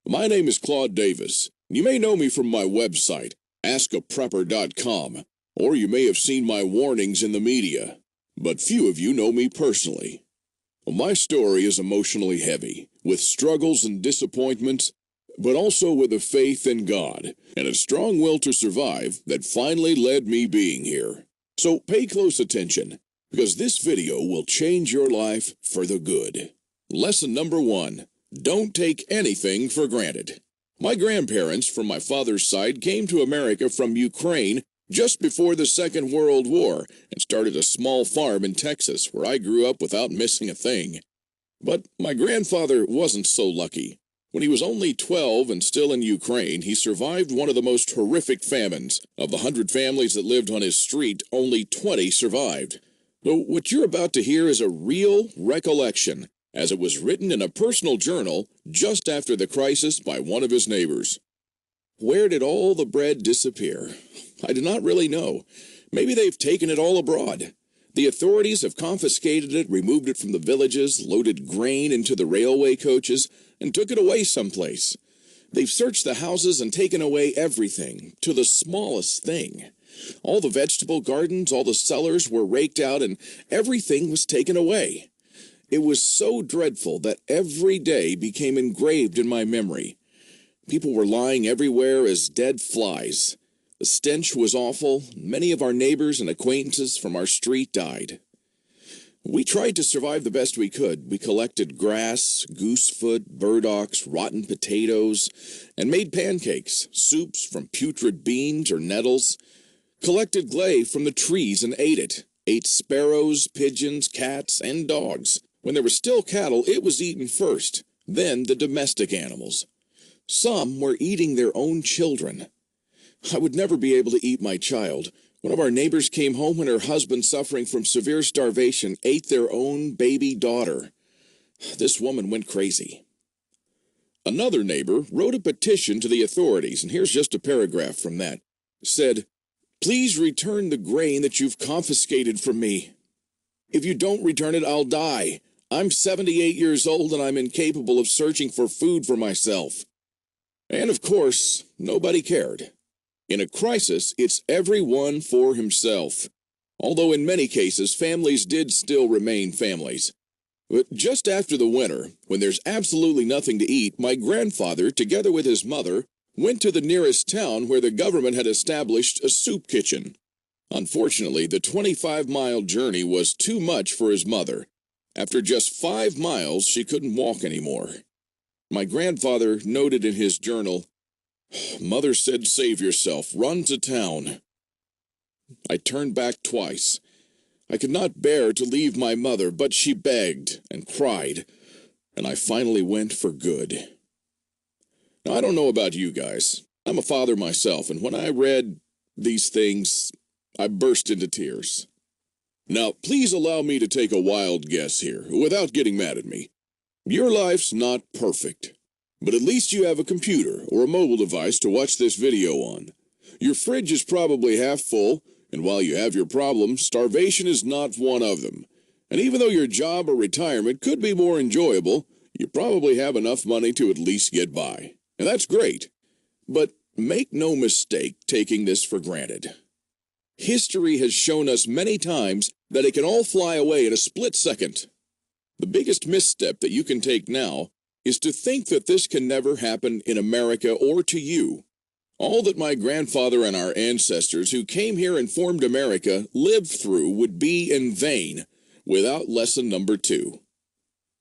My name is Claude Davis. You may know me from my website, askaprepper.com, or you may have seen my warnings in the media, but few of you know me personally. My story is emotionally heavy, with struggles and disappointments, but also with a faith in God and a strong will to survive that finally led me being here. So pay close attention, because this video will change your life for the good. Lesson number 1. Don't take anything for granted. My grandparents from my father's side came to America from Ukraine just before the Second World War and started a small farm in Texas where I grew up without missing a thing. But my grandfather wasn't so lucky. When he was only 12 and still in Ukraine, he survived one of the most horrific famines. Of the 100 families that lived on his street, only 20 survived. So what you're about to hear is a real recollection, as it was written in a personal journal just after the crisis by one of his neighbors. Where did all the bread disappear? I do not really know. Maybe they've taken it all abroad. The authorities have confiscated it, removed it from the villages, loaded grain into the railway coaches, and took it away someplace. They've searched the houses and taken away everything, to the smallest thing. All the vegetable gardens, all the cellars were raked out, and everything was taken away. It was so dreadful that every day became engraved in my memory. People were lying everywhere as dead flies. The stench was awful. Many of our neighbors and acquaintances from our street died. We tried to survive the best we could. We collected grass, goosefoot, burdocks, rotten potatoes, and made pancakes, soups from putrid beans or nettles, collected clay from the trees and ate it, ate sparrows, pigeons, cats, and dogs. When there were still cattle, it was eaten first, then the domestic animals. Some were eating their own children. I would never be able to eat my child. One of our neighbors came home when her husband, suffering from severe starvation, ate their own baby daughter. This woman went crazy. Another neighbor wrote a petition to the authorities, and here's just a paragraph from that. It said, "Please return the grain that you've confiscated from me. If you don't return it, I'll die. I'm 78 years old and I'm incapable of searching for food for myself." And of course, nobody cared. In a crisis, it's everyone for himself. Although in many cases, families did still remain families. But just after the winter, when there's absolutely nothing to eat, my grandfather, together with his mother, went to the nearest town where the government had established a soup kitchen. Unfortunately, the 25-mile journey was too much for his mother. After just 5 miles, she couldn't walk anymore. My grandfather noted in his journal, "Mother said, save yourself, run to town." I turned back twice. I could not bear to leave my mother, but she begged and cried, and I finally went for good. Now, I don't know about you guys. I'm a father myself, and when I read these things, I burst into tears. Now, please allow me to take a wild guess here, without getting mad at me. Your life's not perfect, but at least you have a computer or a mobile device to watch this video on. Your fridge is probably half full, and while you have your problems, starvation is not one of them. And even though your job or retirement could be more enjoyable, you probably have enough money to at least get by. And that's great. But make no mistake taking this for granted. History has shown us many times that it can all fly away in a split second. The biggest misstep that you can take now is to think that this can never happen in America or to you. All that my grandfather and our ancestors who came here and formed America lived through would be in vain without lesson number 2.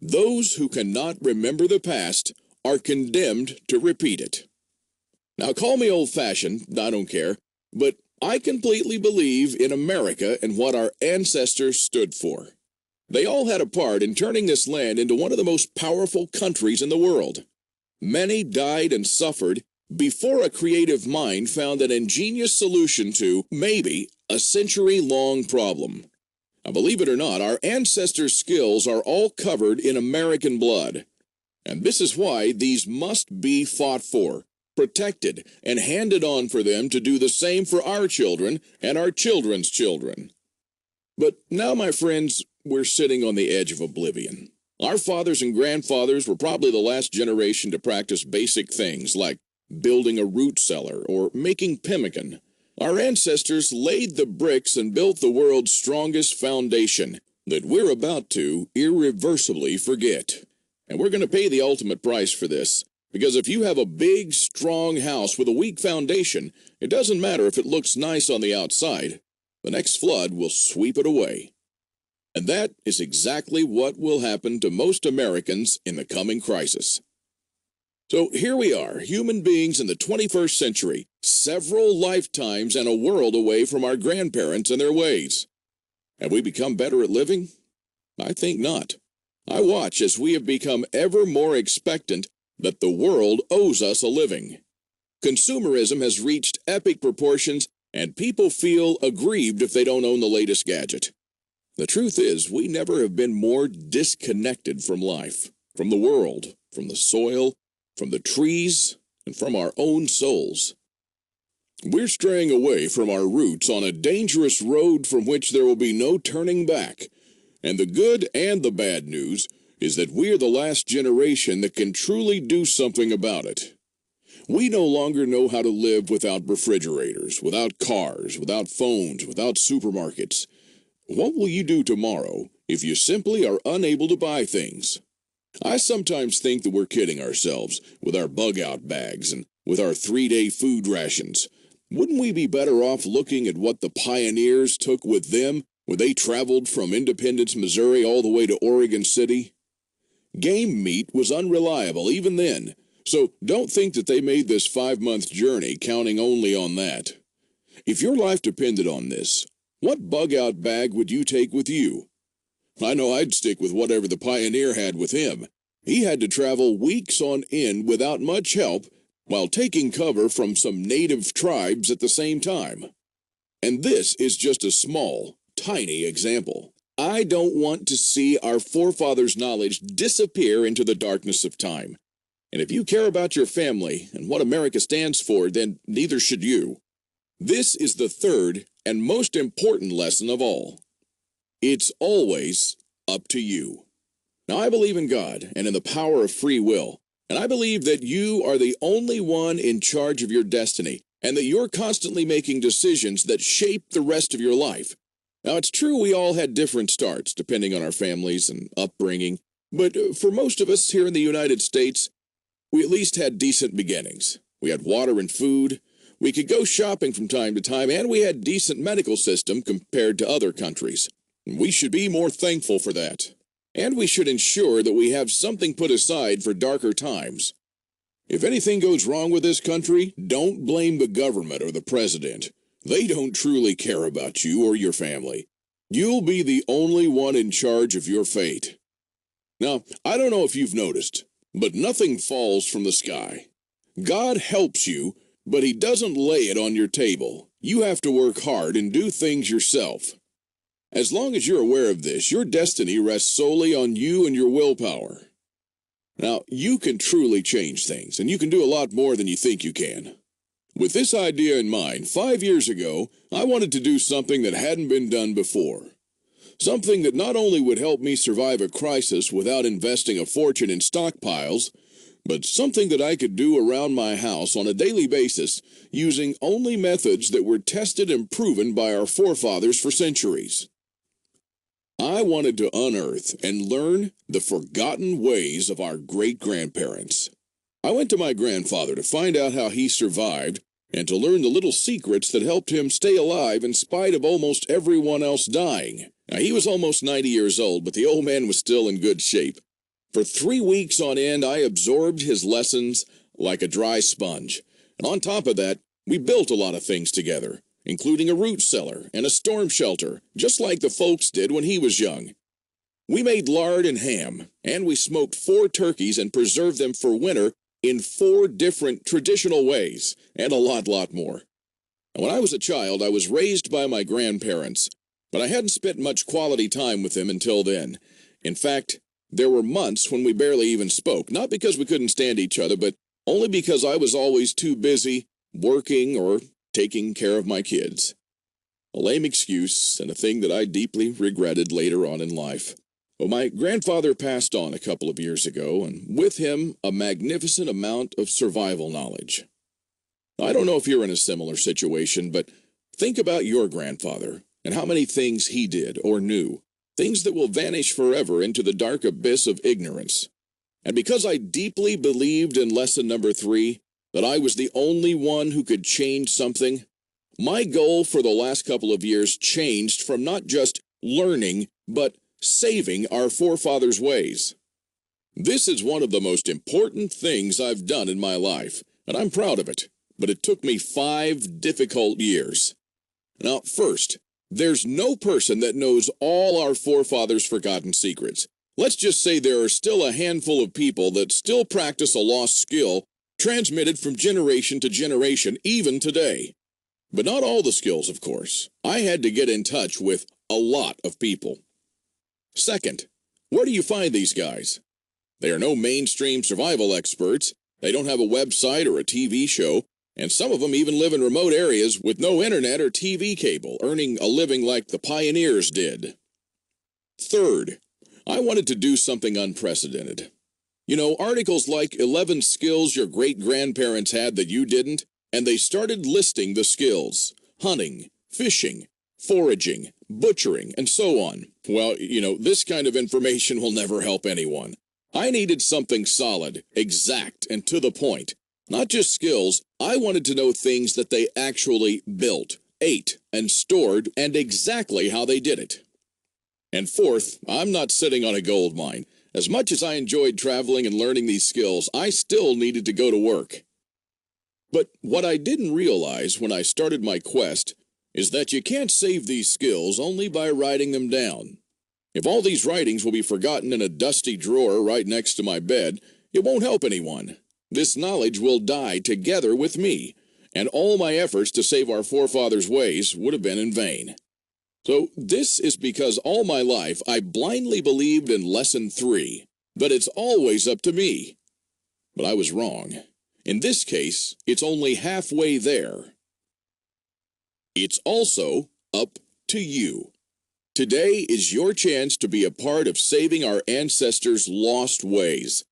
Those who cannot remember the past are condemned to repeat it. Now, call me old-fashioned, I don't care, but I completely believe in America and what our ancestors stood for. They all had a part in turning this land into one of the most powerful countries in the world. Many died and suffered before a creative mind found an ingenious solution to, maybe, a century-long problem. Now, believe it or not, our ancestors' skills are all covered in American blood. And this is why these must be fought for, protected, and handed on for them to do the same for our children and our children's children. But now, my friends, we're sitting on the edge of oblivion. Our fathers and grandfathers were probably the last generation to practice basic things like building a root cellar or making pemmican. Our ancestors laid the bricks and built the world's strongest foundation that we're about to irreversibly forget. And we're going to pay the ultimate price for this, because if you have a big, strong house with a weak foundation, it doesn't matter if it looks nice on the outside. The next flood will sweep it away. And that is exactly what will happen to most Americans in the coming crisis. So here we are, human beings in the 21st century, several lifetimes and a world away from our grandparents and their ways. Have we become better at living? I think not. I watch as we have become ever more expectant that the world owes us a living. Consumerism has reached epic proportions, and people feel aggrieved if they don't own the latest gadget. The truth is, we never have been more disconnected from life, from the world, from the soil, from the trees, and from our own souls. We're straying away from our roots on a dangerous road from which there will be no turning back. And the good and the bad news is that we're the last generation that can truly do something about it. We no longer know how to live without refrigerators, without cars, without phones, without supermarkets. What will you do tomorrow if you simply are unable to buy things? I sometimes think that we're kidding ourselves with our bug-out bags and with our 3-day food rations. Wouldn't we be better off looking at what the pioneers took with them when they traveled from Independence, Missouri all the way to Oregon City? Game meat was unreliable even then, so don't think that they made this 5-month journey counting only on that. If your life depended on this, what bug-out bag would you take with you? I know I'd stick with whatever the pioneer had with him. He had to travel weeks on end without much help while taking cover from some native tribes at the same time. And this is just a small, tiny example. I don't want to see our forefathers' knowledge disappear into the darkness of time. And if you care about your family and what America stands for, then neither should you. This is the third and most important lesson of all. It's always up to you. Now, I believe in God and in the power of free will, and I believe that you are the only one in charge of your destiny, and that you're constantly making decisions that shape the rest of your life. Now, it's true we all had different starts, depending on our families and upbringing, but for most of us here in the United States, we at least had decent beginnings. We had water and food. We could go shopping from time to time, and we had a decent medical system compared to other countries. We should be more thankful for that. And we should ensure that we have something put aside for darker times. If anything goes wrong with this country, don't blame the government or the president. They don't truly care about you or your family. You'll be the only one in charge of your fate. Now, I don't know if you've noticed, but nothing falls from the sky. God helps you, but he doesn't lay it on your table. You have to work hard and do things yourself. As long as you're aware of this, your destiny rests solely on you and your willpower. Now, you can truly change things, and you can do a lot more than you think you can. With this idea in mind, 5 years ago, I wanted to do something that hadn't been done before. Something that not only would help me survive a crisis without investing a fortune in stockpiles, but something that I could do around my house on a daily basis using only methods that were tested and proven by our forefathers for centuries. I wanted to unearth and learn the forgotten ways of our great-grandparents. I went to my grandfather to find out how he survived and to learn the little secrets that helped him stay alive in spite of almost everyone else dying. Now, he was almost 90 years old, but the old man was still in good shape. For 3 weeks on end, I absorbed his lessons like a dry sponge. And on top of that, we built a lot of things together, including a root cellar and a storm shelter, just like the folks did when he was young. We made lard and ham, and we smoked 4 turkeys and preserved them for winter in 4 different traditional ways, and a lot more. And when I was a child, I was raised by my grandparents, but I hadn't spent much quality time with them until then. In fact, there were months when we barely even spoke, not because we couldn't stand each other, but only because I was always too busy working or taking care of my kids. A lame excuse and a thing that I deeply regretted later on in life. Well, my grandfather passed on a couple of years ago, and with him, a magnificent amount of survival knowledge. I don't know if you're in a similar situation, but think about your grandfather and how many things he did or knew, things that will vanish forever into the dark abyss of ignorance. And because I deeply believed in lesson number 3, that I was the only one who could change something, my goal for the last couple of years changed from not just learning, but saving our forefathers' ways. This is one of the most important things I've done in my life, and I'm proud of it, but it took me 5 difficult years. Now, first, there's no person that knows all our forefathers' forgotten secrets. Let's just say there are still a handful of people that still practice a lost skill transmitted from generation to generation, even today. But not all the skills, of course. I had to get in touch with a lot of people. Second, where do you find these guys? They are no mainstream survival experts. They don't have a website or a TV show, and some of them even live in remote areas with no internet or TV cable, earning a living like the pioneers did. Third, I wanted to do something unprecedented. You know, articles like 11 skills your great-grandparents had that you didn't, and they started listing the skills: hunting, fishing, foraging, butchering, and so on. Well, you know, this kind of information will never help anyone. I needed something solid, exact, and to the point. Not just skills, I wanted to know things that they actually built, ate, and stored, and exactly how they did it. And fourth, I'm not sitting on a gold mine. As much as I enjoyed traveling and learning these skills, I still needed to go to work. But what I didn't realize when I started my quest is that you can't save these skills only by writing them down. If all these writings will be forgotten in a dusty drawer right next to my bed, it won't help anyone. This knowledge will die together with me, and all my efforts to save our forefathers' ways would have been in vain. So this is because all my life I blindly believed in lesson 3, that it's always up to me. But I was wrong. In this case, it's only halfway there. It's also up to you. Today is your chance to be a part of saving our ancestors' lost ways.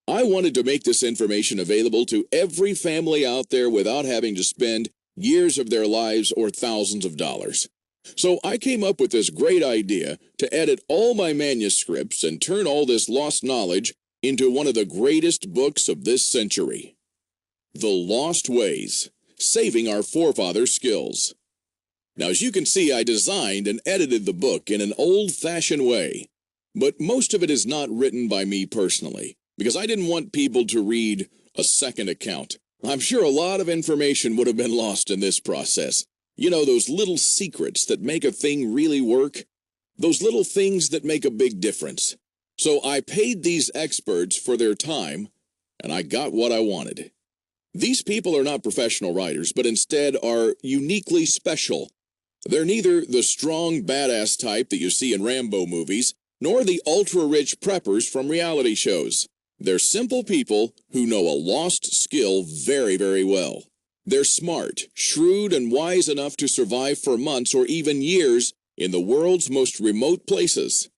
I wanted to make this information available to every family out there without having to spend years of their lives or thousands of dollars. So I came up with this great idea to edit all my manuscripts and turn all this lost knowledge into one of the greatest books of this century. The Lost Ways, Saving Our Forefathers' Skills. Now, as you can see, I designed and edited the book in an old-fashioned way, but most of it is not written by me personally, because I didn't want people to read a second account. I'm sure a lot of information would have been lost in this process. You know, those little secrets that make a thing really work? Those little things that make a big difference. So I paid these experts for their time, and I got what I wanted. These people are not professional writers, but instead are uniquely special. They're neither the strong, badass type that you see in Rambo movies, nor the ultra-rich preppers from reality shows. They're simple people who know a lost skill very, very well. They're smart, shrewd, and wise enough to survive for months or even years in the world's most remote places.